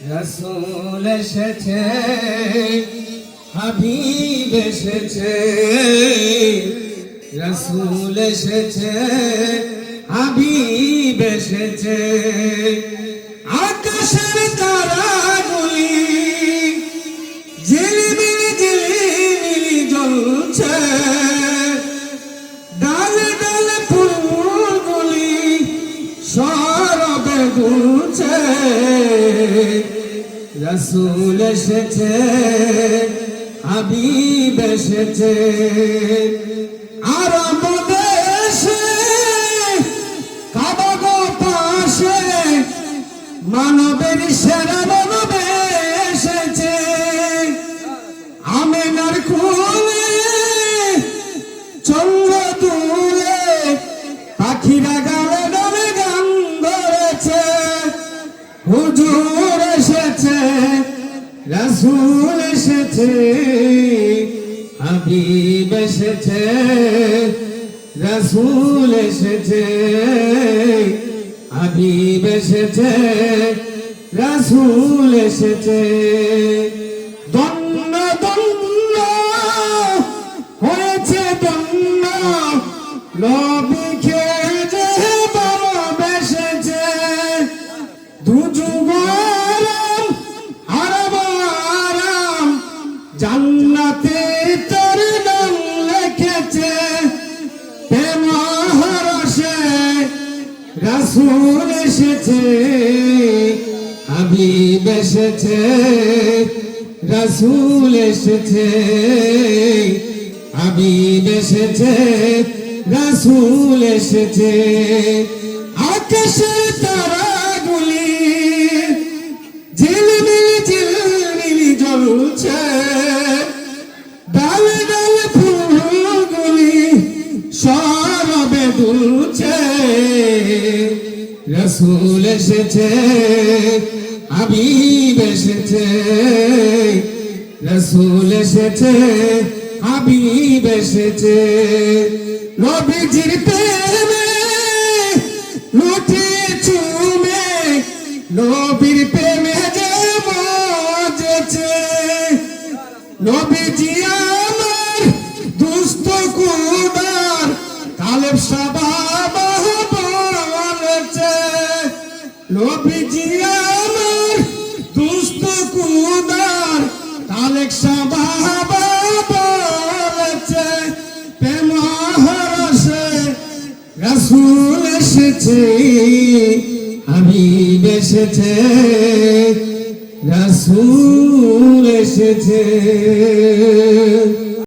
রাসূল এসেছে, হাবিব এসেছে, রাসূল এসেছে, হাবিব এসেছে। আকাশের তারাগুলি ঝিলিমিলি ঝিলিমিলি জ্বলছে, ডালে ডালে ফুলগুলি সরবে দুলছে। রাসূল এসেছে, হাবিব এসেছে। আরব দেশে কাবা গো পাশে মানবের সেরা মানব এসেছে। আমেনার কোলে চন্দ্র দূরে পাখিরা গালে গালে গান ধরেছে। হুজুর এসেছে, রাসূল এসেছে, হাবিব এসেছে, রাসূল এসেছে, হাবিব এসেছে, রাসূল এসেছে। ধন্য ধন্য হয়েছে ধন্য নবীকে যে ভালোবেসেছে। দুযুগ আরাম আরাম জান্নাতে তোর নাম লিখেছে। প্রেম রসে রাসূল এসেছে, হাবিব এসেছে, রাসূল এসেছে, হাবিব এসেছে, রাসূল এসেছে। আকাশের তারাগুলি ঝিলমিলি ঝিলমিলি জ্বলছে, ডালে ডালে ফুলগুলি সরবে দুলছে। রাসূল এসেছে, হাবিব এসেছে, রাসূল এসেছে, হাবিব এসেছে। নবীজির প্রেমে লুটে চুমে নবীর প্রেমে যে মজেছে। নবীজি আমার দুস্থ কুদার কালেব সাবাবা বলেছে। নবীজি আমার দুস্থ কুদার কালেব সাবাবা বলেছে। প্রেম রসে রাসূল এসেছে, হাবিব এসেছে, রাসূল এসেছে।